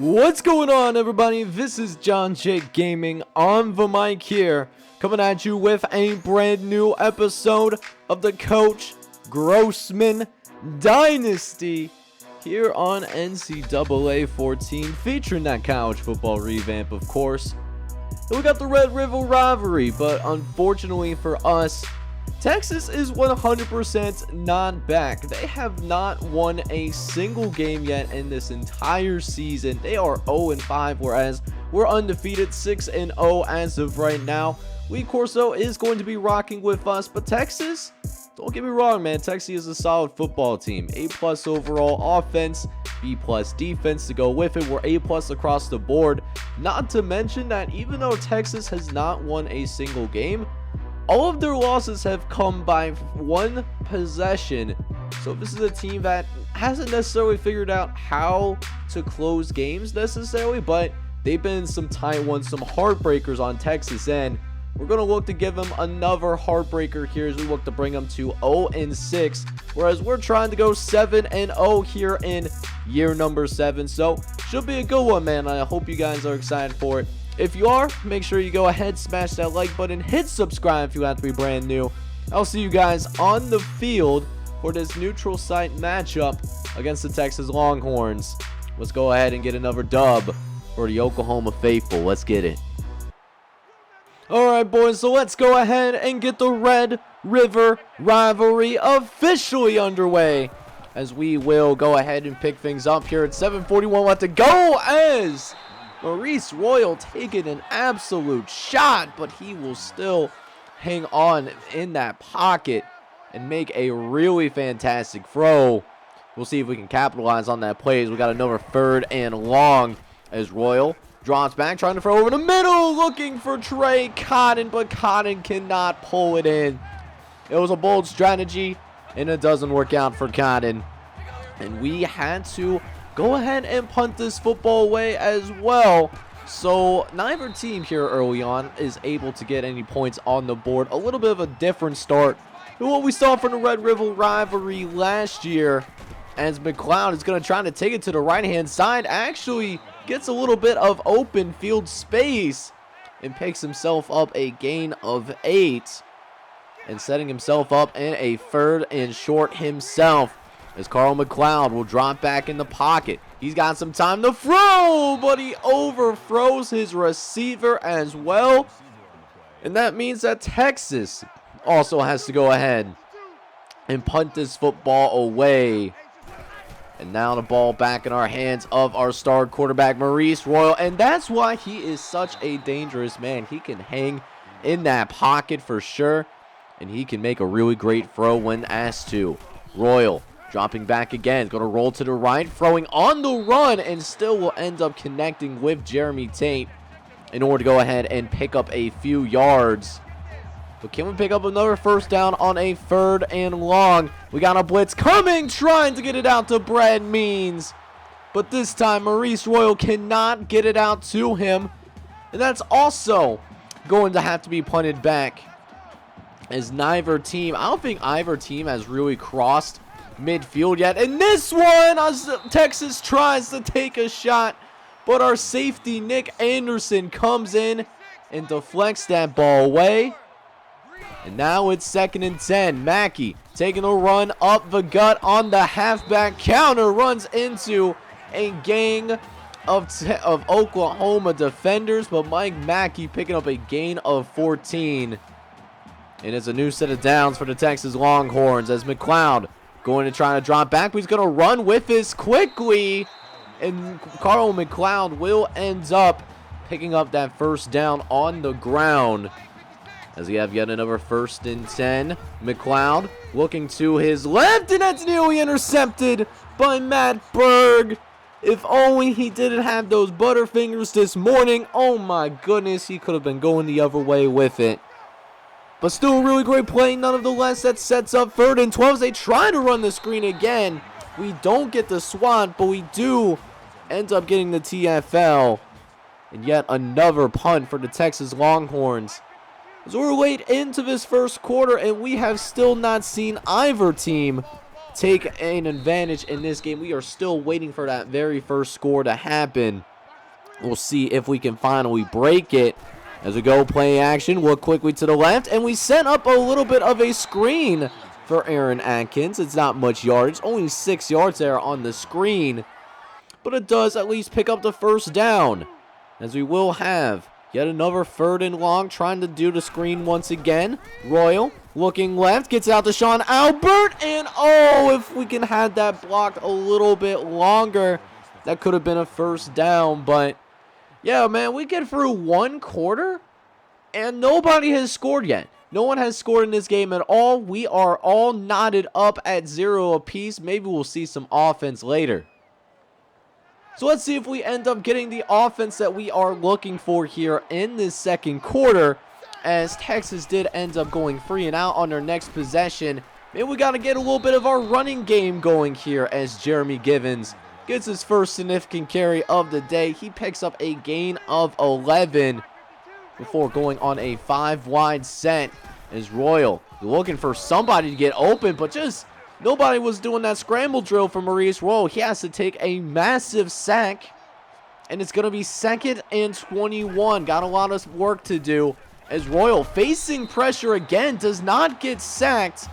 What's going on, everybody? This is John Jake Gaming on the mic here, coming at you with a brand new episode of the Coach Grossman Dynasty here on NCAA 14, featuring that college football revamp, of course. And we got the Red River rivalry, but unfortunately for us, Texas is 100% not back. They have not won a single game yet in this entire season. They are 0-5, whereas we're undefeated 6-0 as of right now. Lee Corso is going to be rocking with us, but Texas, don't get me wrong, man. Texas is a solid football team. A+ overall offense, B+ defense to go with it. We're A+ across the board. Not to mention that even though Texas has not won a single game, all of their losses have come by one possession. So this is a team that hasn't necessarily figured out how to close games necessarily, but they've been some tight ones, some heartbreakers on Texas end. We're going to look to give them another heartbreaker here as we look to bring them to 0-6, whereas we're trying to go 7-0 here in year number 7. So should be a good one, man. I hope you guys are excited for it. If you are, make sure you go ahead, smash that like button, hit subscribe if you have to be brand new. I'll see you guys on the field for this neutral site matchup against the Texas Longhorns. Let's go ahead and get another dub for the Oklahoma faithful. Let's get it. Alright, boys, so let's go ahead and get the Red River rivalry officially underway, as we will go ahead and pick things up here at 7:41 left to go, as Maurice Royal taking an absolute shot, but he will still hang on in that pocket and make a really fantastic throw. We'll see if we can capitalize on that play as we got another 3rd and long as Royal drops back, trying to throw over the middle, looking for Trey Cotton, but Cotton cannot pull it in. It was a bold strategy, and it doesn't work out for Cotton. And we had to go ahead and punt this football away as well. So neither team here early on is able to get any points on the board. A little bit of a different start than what we saw from the Red River rivalry last year, as McLeod is going to try to take it to the right-hand side. Actually gets a little bit of open field space and picks himself up a gain of 8, and setting himself up in a 3rd and short himself, as Carl McLeod will drop back in the pocket. He's got some time to throw, but he overthrows his receiver as well. And that means that Texas also has to go ahead and punt this football away. And now the ball back in our hands of our star quarterback, Maurice Royal. And that's why he is such a dangerous man. He can hang in that pocket for sure, and he can make a really great throw when asked to. Royal dropping back again, going to roll to the right, throwing on the run, and still will end up connecting with Jeremy Tate in order to go ahead and pick up a few yards. But can we pick up another 1st down on a 3rd and long? We got a blitz coming, trying to get it out to Brad Means. But this time, Maurice Royal cannot get it out to him. And that's also going to have to be punted back, as neither team, I don't think either team has really crossed midfield yet. And this one, as Texas tries to take a shot, but our safety Nick Anderson comes in and deflects that ball away. And now it's 2nd and 10. Mackey taking a run up the gut on the halfback counter, runs into a gang of Oklahoma defenders, but Mike Mackey picking up a gain of 14. And it's a new set of downs for the Texas Longhorns, as McLeod going to try to drop back, but he's going to run with this quickly. And Carl McLeod will end up picking up that 1st down on the ground, as we have yet another 1st and 10. McLeod looking to his left, and that's nearly intercepted by Matt Berg. If only he didn't have those butterfingers this morning. Oh my goodness, he could have been going the other way with it. But still a really great play nonetheless. That sets up 3rd and 12 as they try to run the screen again. We don't get the swat, but we do end up getting the TFL. And yet another punt for the Texas Longhorns. So we're late into this 1st quarter, and we have still not seen either team take an advantage in this game. We are still waiting for that very first score to happen. We'll see if we can finally break it. As we go play action, look quickly to the left, and we set up a little bit of a screen for Aaron Atkins. It's not much yardage, only 6 yards there on the screen, but it does at least pick up the first down, as we will have yet another 3rd and long, trying to do the screen once again. Royal looking left, gets out to Sean Albert, and oh, if we can have that blocked a little bit longer, that could have been a first down. But yeah, man, we get through 1 quarter, and nobody has scored yet. No one has scored in this game at all. We are all knotted up at 0 apiece. Maybe we'll see some offense later. So let's see if we end up getting the offense that we are looking for here in this 2nd quarter, as Texas did end up going 3 and out on their next possession. Maybe we got to get a little bit of our running game going here, as Jeremy Givens gets his first significant carry of the day. He picks up a gain of 11 before going on a 5-wide set. As Royal looking for somebody to get open, but just nobody was doing that scramble drill for Maurice Royal. He has to take a massive sack, and it's going to be 2nd and 21. Got a lot of work to do, as Royal, facing pressure again, does not get sacked,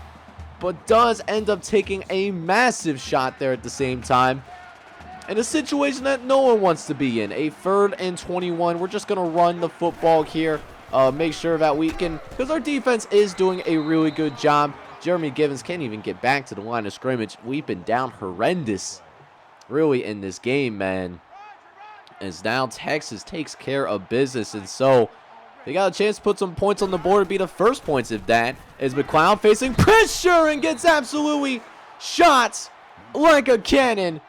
but does end up taking a massive shot there at the same time. In a situation that no one wants to be in, a 3rd and 21. We're just going to run the football here. Make sure that we can, because our defense is doing a really good job. Jeremy Givens can't even get back to the line of scrimmage. We've been down horrendous, really, in this game, man. As now Texas takes care of business, and so they got a chance to put some points on the board, to be the first points of that. As McLeod facing pressure and gets absolutely shot like a cannon.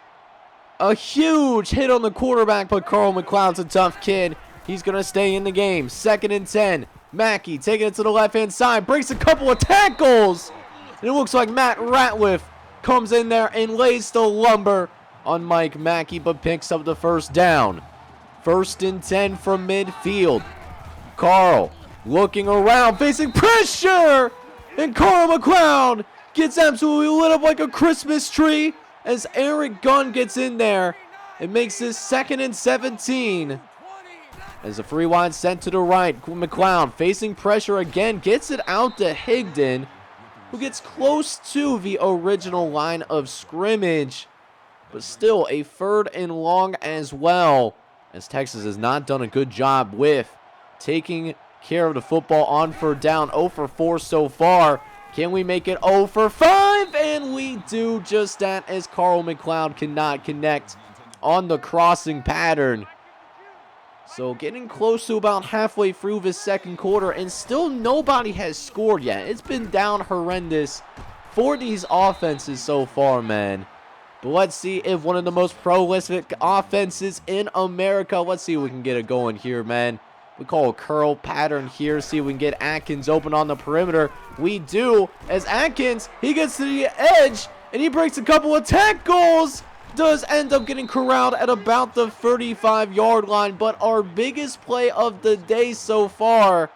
A huge hit on the quarterback, but Carl McLeod's a tough kid. He's going to stay in the game. 2nd and 10. Mackey taking it to the left-hand side. Breaks a couple of tackles. And it looks like Matt Ratliff comes in there and lays the lumber on Mike Mackey, but picks up the first down. 1st and 10 from midfield. Carl looking around, facing pressure. And Carl McLeod gets absolutely lit up like a Christmas tree, as Eric Gunn gets in there and makes this 2nd and 17. As a 3-wide sent to the right, McLeod facing pressure again, gets it out to Higdon, who gets close to the original line of scrimmage, but still a 3rd and long as well, as Texas has not done a good job with taking care of the football on 3rd down. 0 for 4 so far. Can we make it 0 for 5? And we do just that, as Carl McLeod cannot connect on the crossing pattern. So getting close to about halfway through this 2nd quarter, and still nobody has scored yet. It's been down horrendous for these offenses so far, man. But let's see if one of the most prolific offenses in America, let's see if we can get it going here, man. We call a curl pattern here. See if we can get Atkins open on the perimeter. We do, as Atkins, he gets to the edge, and he breaks a couple of tackles. Does end up getting corralled at about the 35-yard line, but our biggest play of the day so far.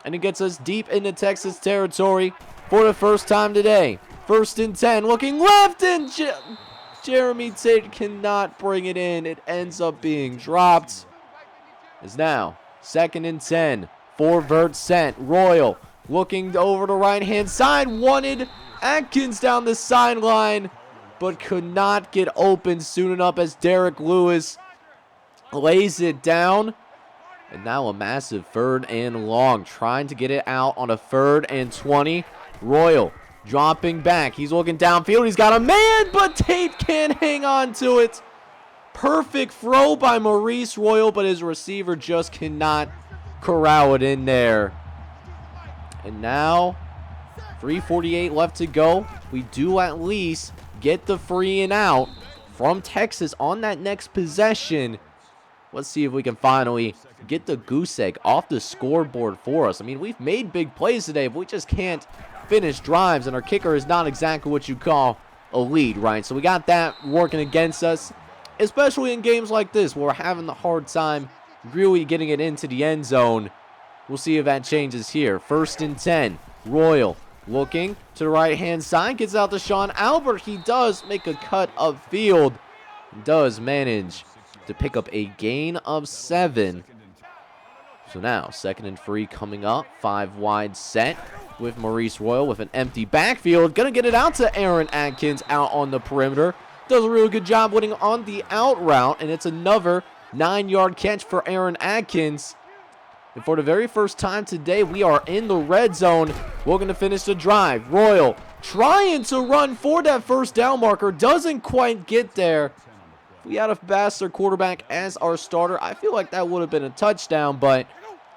And it gets us deep into Texas territory for the first time today. 1st and 10, looking left, and Jeremy Tate cannot bring it in. It ends up being dropped. Is now 2nd and 10. 4-vert sent. Royal looking over the right-hand side. Wanted Atkins down the sideline, but could not get open soon enough, as Derek Lewis lays it down. And now a massive 3rd and long, trying to get it out on a 3rd and 20. Royal dropping back. He's looking downfield. He's got a man, but Tate can't hang on to it. Perfect throw by Maurice Royal, but his receiver just cannot corral it in there. And now 3:48 left to go. We do at least get the 3 and out from Texas on that next possession. Let's see if we can finally get the goose egg off the scoreboard for us. I mean, we've made big plays today, but we just can't finish drives, and our kicker is not exactly what you call a lead, right? So we got that working against us, especially in games like this where we're having the hard time really getting it into the end zone. We'll see if that changes here. 1st and 10. Royal looking to the right-hand side. Gets out to Sean Albert. He does make a cut upfield. Does manage to pick up a gain of 7. So now, 2nd and 3 coming up. 5 wide set with Maurice Royal with an empty backfield. Gonna get it out to Aaron Atkins out on the perimeter. Does a really good job winning on the out route, and it's another 9-yard catch for Aaron Atkins. And for the very first time today, we are in the red zone. We're going to finish the drive. Royal trying to run for that first down marker. Doesn't quite get there. If we had a faster quarterback as our starter, I feel like that would have been a touchdown, but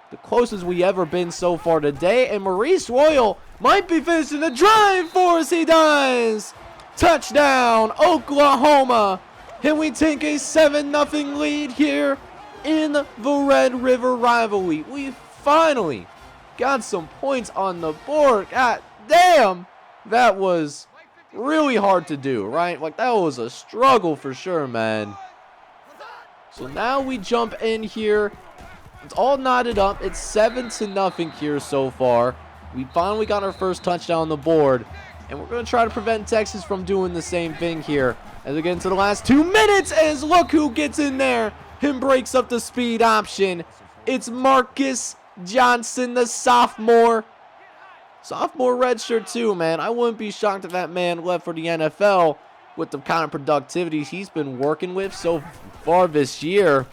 the closest we ever been so far today. And Maurice Royal might be finishing the drive for us. He does. Touchdown, Oklahoma. And we take a 7-0 lead here in the Red River rivalry. We finally got some points on the board. God damn, that was really hard to do, right? Like, that was a struggle for sure, man. So now we jump in here. It's all knotted up. It's 7-0 here so far. We finally got our first touchdown on the board, and we're going to try to prevent Texas from doing the same thing here as we get into the last 2 minutes. As look who gets in there and breaks up the speed option. It's Marcus Johnson, the sophomore. Sophomore redshirt too, man. I wouldn't be shocked if that man left for the NFL with the kind of productivity he's been working with so far this year.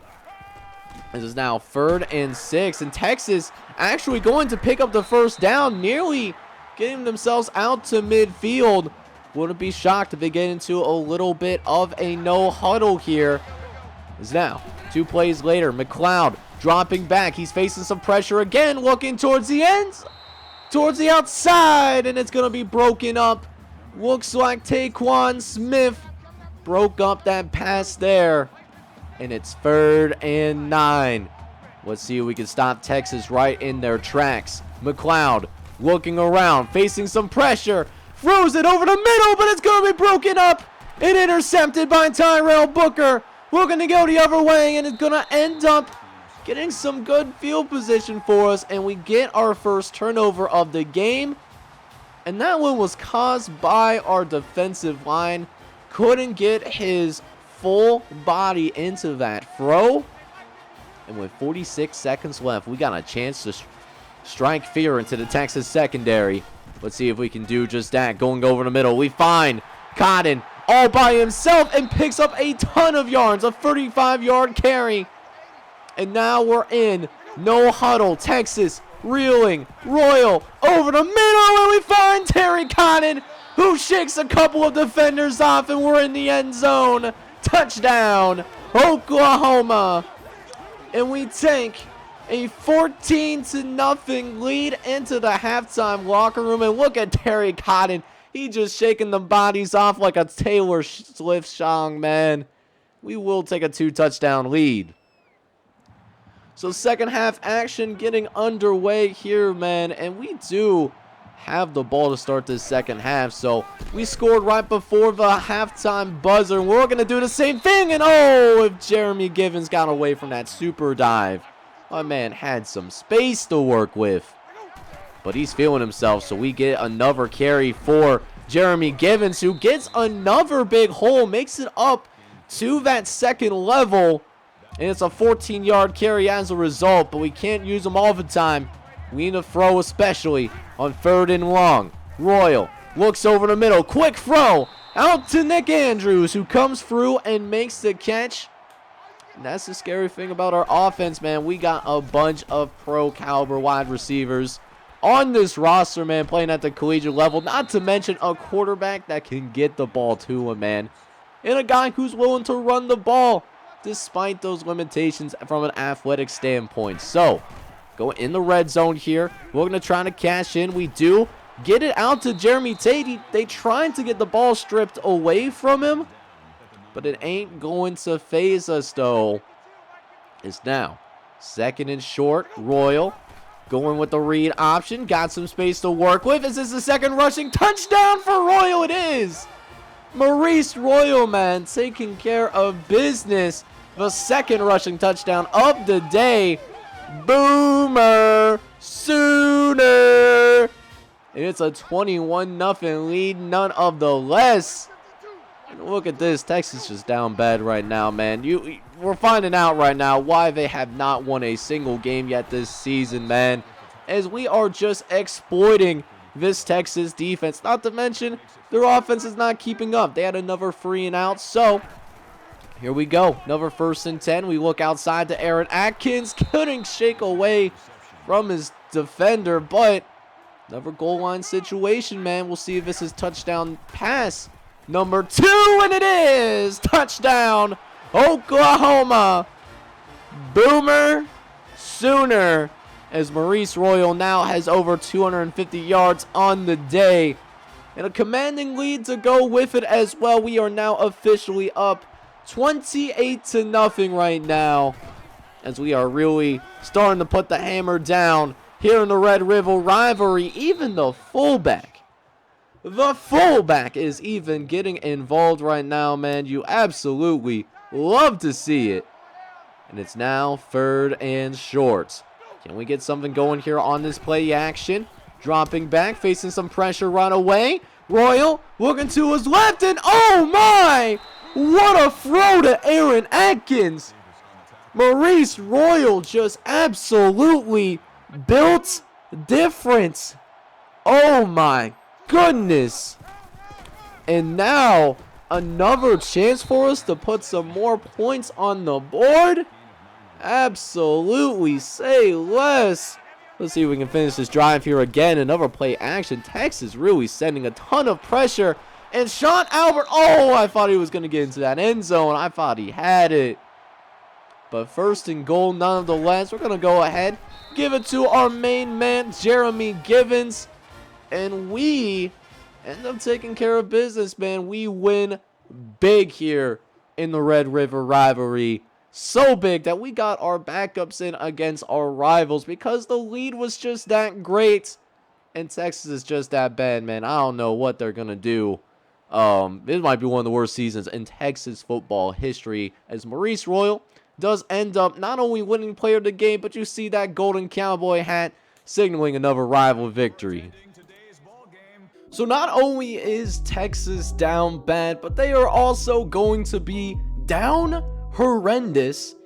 This is now 3rd and 6, and Texas actually going to pick up the first down, nearly getting themselves out to midfield. Wouldn't be shocked if they get into a little bit of a no huddle here. Is now 2 plays later, McLeod dropping back. He's facing some pressure again, looking towards the ends, towards the outside, and it's going to be broken up. Looks like Taquan Smith broke up that pass there, and it's 3rd and 9. Let's see if we can stop Texas right in their tracks. McLeod looking around, facing some pressure, throws it over the middle, but it's going to be broken up and intercepted by Tyrell Booker. We're going to go the other way, and it's going to end up getting some good field position for us, and we get our first turnover of the game. And that one was caused by our defensive line. Couldn't get his full body into that throw. And with 46 seconds left, we got a chance to strike fear into the Texas secondary. Let's see if we can do just that. Going over the middle, we find Cotton all by himself and picks up a ton of yards, a 35-yard carry. And now we're in no huddle. Texas reeling. Royal over the middle, and we find Terry Cotton, who shakes a couple of defenders off, and we're in the end zone. Touchdown, Oklahoma. And we take a 14-0 lead into the halftime locker room. And look at Terry Cotton. He just shaking the bodies off like a Taylor Swift song, man. We will take a 2-touchdown lead. So second half action getting underway here, man. And we do have the ball to start this second half. So we scored right before the halftime buzzer. And we're going to do the same thing. And oh, if Jeremy Givens got away from that super dive. My man had some space to work with. But he's feeling himself, so we get another carry for Jeremy Givens, who gets another big hole, makes it up to that second level. And it's a 14-yard carry as a result, but we can't use them all the time. We need to throw especially on 3rd and long. Royal looks over the middle, quick throw out to Nick Andrews, who comes through and makes the catch. And that's the scary thing about our offense, man. We got a bunch of pro-caliber wide receivers on this roster, man, playing at the collegiate level. Not to mention a quarterback that can get the ball to him, man. And a guy who's willing to run the ball despite those limitations from an athletic standpoint. So, go in the red zone here. We're going to try to cash in. We do get it out to Jeremy Tate. They trying to get the ball stripped away from him, but it ain't going to phase us, though. It's now 2nd and short. Royal going with the read option. Got some space to work with. Is this the second rushing touchdown for Royal? It is. Maurice Royal, man, taking care of business. The second rushing touchdown of the day. Boomer Sooner. And it's a 21-0 lead, none of the less. And look at this. Texas just down bad right now, man. we're finding out right now why they have not won a single game yet this season, man. As we are just exploiting this Texas defense. Not to mention, their offense is not keeping up. They had another 3 and out, so here we go. Another 1st and 10. We look outside to Aaron Atkins. Couldn't shake away from his defender, but another goal line situation, man. We'll see if this is touchdown pass number 2, and it is! Touchdown, Oklahoma! Boomer Sooner, as Maurice Royal now has over 250 yards on the day. And a commanding lead to go with it as well. We are now officially up 28-0 right now, as we are really starting to put the hammer down here in the Red River rivalry. Even the fullback is even getting involved right now, man. You absolutely love to see it. And it's now 3rd and short. Can we get something going here on this play action? Dropping back, facing some pressure right away. Royal looking to his left, and oh my! What a throw to Aaron Atkins. Maurice Royal just absolutely built different. Oh my goodness. And now another chance for us to put some more points on the board. Absolutely, say less. Let's see if we can finish this drive here again. Another play action. Texas really sending a ton of pressure. And Sean Albert, oh, I thought he was going to get into that end zone. I thought he had it. But 1st and goal nonetheless. We're going to go ahead, give it to our main man, Jeremy Givens. And we end up taking care of business, man. We win big here in the Red River rivalry. So big that we got our backups in against our rivals because the lead was just that great. And Texas is just that bad, man. I don't know what they're going to do. This might be one of the worst seasons in Texas football history, as Maurice Royal does end up not only winning player of the game, but you see that golden cowboy hat signaling another rival victory. So not only is Texas down bad, but they are also going to be down horrendous,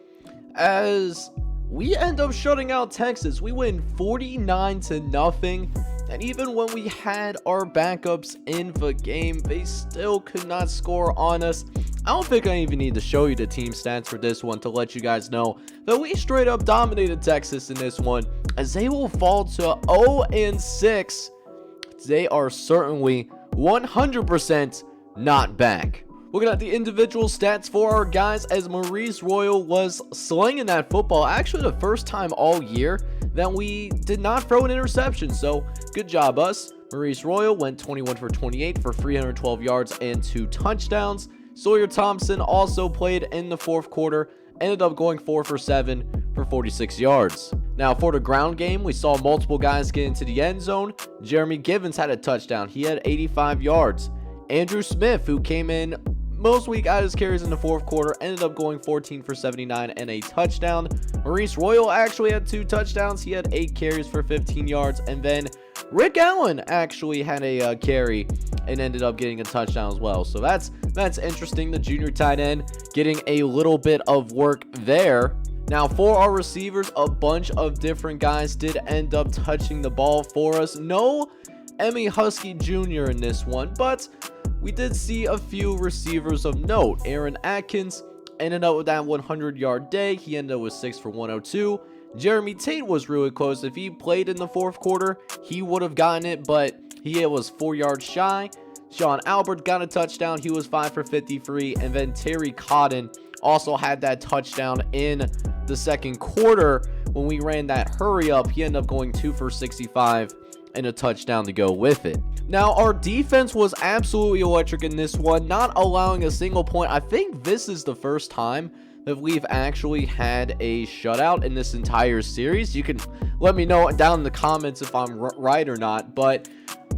as we end up shutting out Texas. We win 49-0, and even when we had our backups in the game, they still could not score on us. I don't think I even need to show you the team stats for this one to let you guys know that we straight up dominated Texas in this one, as they will fall to 0-6. They are certainly 100% not back. Looking at the individual stats for our guys, as Maurice Royal was slinging that football. Actually, the first time all year that we did not throw an interception. So, good job us. Maurice Royal went 21 for 28 for 312 yards and 2 touchdowns. Sawyer Thompson also played in the 4th quarter. Ended up going 4 for 7 for 46 yards. Now, for the ground game, we saw multiple guys get into the end zone. Jeremy Givens had a touchdown. He had 85 yards. Andrew Smith, who came in mostly got his carries in the 4th quarter, ended up going 14 for 79 and a touchdown. Maurice Royal actually had 2 touchdowns. He had 8 carries for 15 yards. And then Rick Allen actually had a carry and ended up getting a touchdown as well. So that's interesting. The junior tight end getting a little bit of work there. Now, for our receivers, a bunch of different guys did end up touching the ball for us. No Emmy Husky Jr. in this one, but we did see a few receivers of note. Aaron Atkins ended up with that 100-yard day. He ended up with 6 for 102. Jeremy Tate was really close. If he played in the 4th quarter, he would have gotten it, but he was 4 yards shy. Sean Albert got a touchdown. He was 5 for 53. And then Terry Cotton also had that touchdown in the 2nd quarter when we ran that hurry up. He ended up going 2 for 65 and a touchdown to go with it. Now, our defense was absolutely electric in this one, not allowing a single point. I think this is the first time that we've actually had a shutout in this entire series. You can let me know down in the comments if I'm right or not. But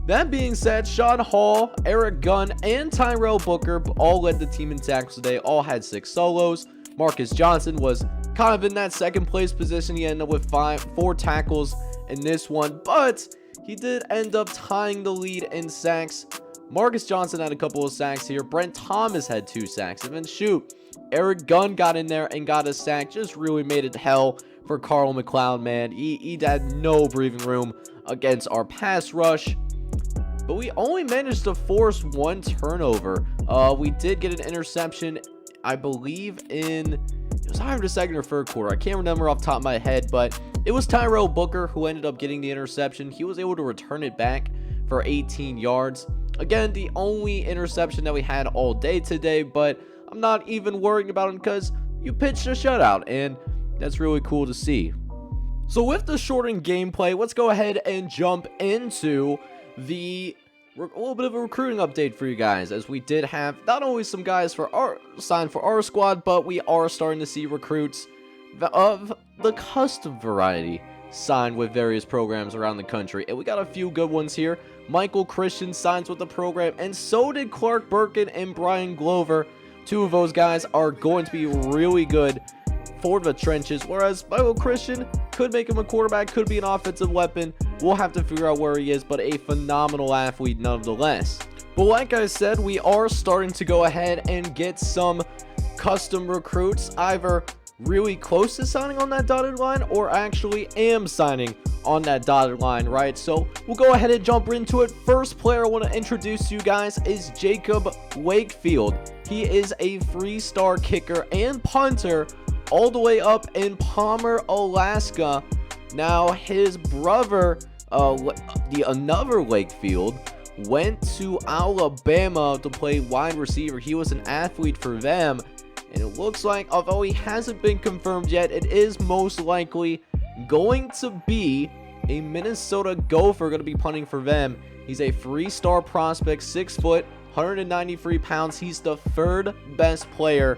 that being said, Sean Hall, Eric Gunn, and Tyrell Booker all led the team in tackles today. All had 6 solos. Marcus Johnson was kind of in that 2nd place position. He ended up with 4 tackles in this one, but he did end up tying the lead in sacks. Marcus Johnson had a couple of sacks here. Brent Thomas had 2 sacks. And then shoot, Eric Gunn got in there and got a sack. Just really made it hell for Carl McLeod, man. He had no breathing room against our pass rush. But we only managed to force 1 turnover. We did get an interception, I believe, it was either the second or third quarter. I can't remember off the top of my head, but it was Tyrell Booker who ended up getting the interception. He was able to return it back for 18 yards. Again, the only interception that we had all day today, but I'm not even worrying about him because you pitched a shutout, and that's really cool to see. So with the shortened gameplay, let's go ahead and jump into a little bit of a recruiting update for you guys, as we did have not only some guys signed for our squad, but we are starting to see recruits of the custom variety signed with various programs around the country, and we got a few good ones here. Michael Christian signs with the program, and so did Clark Birkin and Brian Glover. 2 of those guys are going to be really good for the trenches, whereas Michael Christian could make him a quarterback, could be an offensive weapon. We'll have to figure out where he is, but a phenomenal athlete nonetheless. But like I said, we are starting to go ahead and get some custom recruits, either really close to signing on that dotted line or actually am signing on that dotted line, right? So we'll go ahead and jump into it. First player I want to introduce to you guys is Jacob Wakefield. He is a 3-star kicker and punter all the way up in Palmer, Alaska. Now his brother, another Wakefield, went to Alabama to play wide receiver. He was an athlete for them, and it looks like, although he hasn't been confirmed yet, it is most likely going to be a Minnesota Gopher going to be punting for them. He's a 3-star prospect, 6 foot, 193 pounds. He's the 3rd best player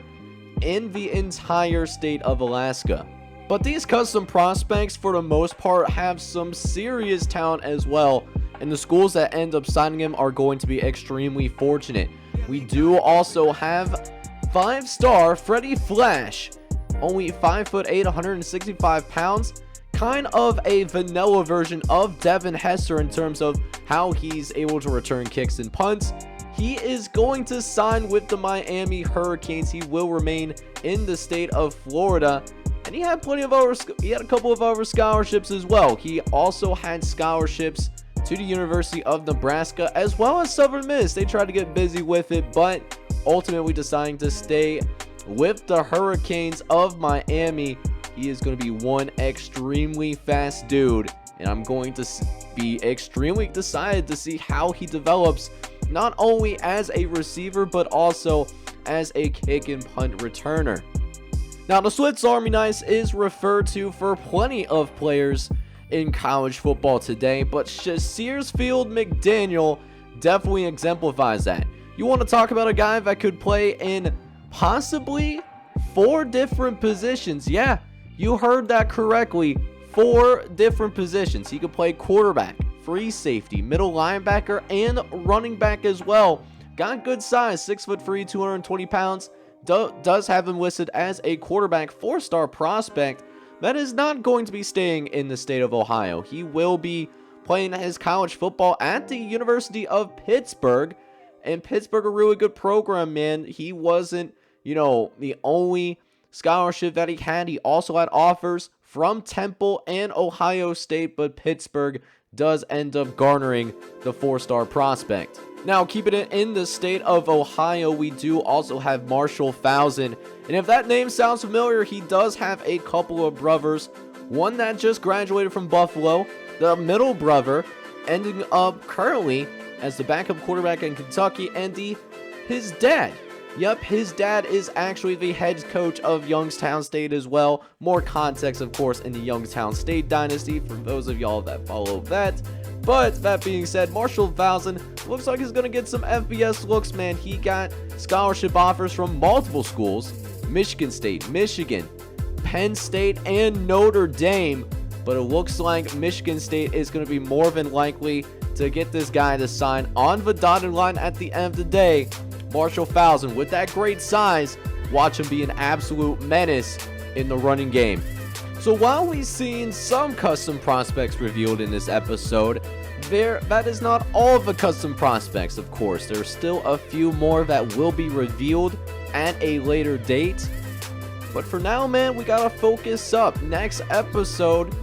in the entire state of Alaska. But these custom prospects, for the most part, have some serious talent as well, and the schools that end up signing him are going to be extremely fortunate. We do also have 5-star Freddie Flash, only 5'8", 165 pounds. Kind of a vanilla version of Devin Hester in terms of how he's able to return kicks and punts. He is going to sign with the Miami Hurricanes. He will remain in the state of Florida, and he had a couple of other scholarships as well. He also had scholarships to the University of Nebraska as well as Southern Miss. They tried to get busy with it, but ultimately deciding to stay with the Hurricanes of Miami. He is going to be one extremely fast dude, and I'm going to be extremely excited to see how he develops, not only as a receiver but also as a kick and punt returner. Now, the Swiss Army knife is referred to for plenty of players in college football today, but Searsfield McDaniel definitely exemplifies that. You want to talk about a guy that could play in possibly 4 different positions. Yeah, you heard that correctly. 4 different positions. He could play quarterback, free safety, middle linebacker, and running back as well. Got good size, 6'3", 220 pounds. Does have him listed as a quarterback, 4-star prospect. That is not going to be staying in the state of Ohio. He will be playing his college football at the University of Pittsburgh. And Pittsburgh, a really good program, man. He wasn't, the only scholarship that he had. He also had offers from Temple and Ohio State, but Pittsburgh does end up garnering the 4-star prospect. Now, keeping it in the state of Ohio, we do also have Marshall Fousen. And if that name sounds familiar, he does have a couple of brothers. One that just graduated from Buffalo, the middle brother, ending up currently as the backup quarterback in Kentucky, and his dad. Yep, his dad is actually the head coach of Youngstown State as well. More context, of course, in the Youngstown State Dynasty for those of y'all that follow that. But that being said, Marshall Fousen looks like he's going to get some FBS looks, man. He got scholarship offers from multiple schools: Michigan State, Michigan, Penn State, and Notre Dame. But it looks like Michigan State is going to be more than likely to get this guy to sign on the dotted line at the end of the day. Marshall Fousen, with that great size, watch him be an absolute menace in the running game. So while we've seen some custom prospects revealed in this episode, that is not all of the custom prospects, of course. There's still a few more that will be revealed at a later date. But for now, man, we gotta focus up. Next episode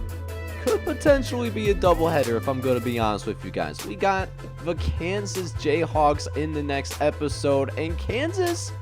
could potentially be a doubleheader, if I'm gonna be honest with you guys. We got the Kansas Jayhawks in the next episode, and Kansas,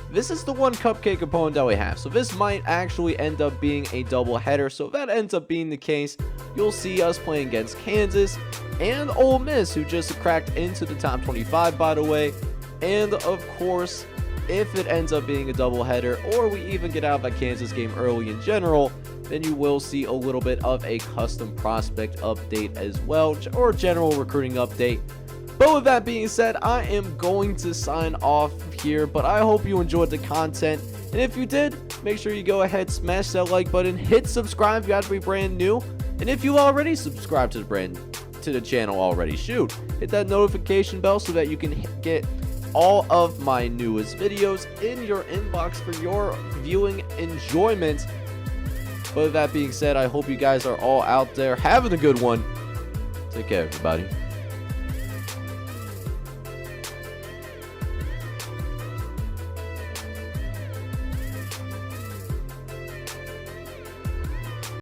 this is the one cupcake opponent that we have, so this might actually end up being a doubleheader. So if that ends up being the case, you'll see us playing against Kansas and Ole Miss, who just cracked into the top 25, by the way. And of course, if it ends up being a doubleheader, or we even get out of that Kansas game early in general, then you will see a little bit of a custom prospect update as well, or general recruiting update. But with that being said, I am going to sign off here, but I hope you enjoyed the content. And if you did, make sure you go ahead, smash that like button, hit subscribe if you have to be brand new. And if you already subscribed to the channel already, shoot, hit that notification bell so that you can get all of my newest videos in your inbox for your viewing enjoyment. But with that being said, I hope you guys are all out there having a good one. Take care, everybody.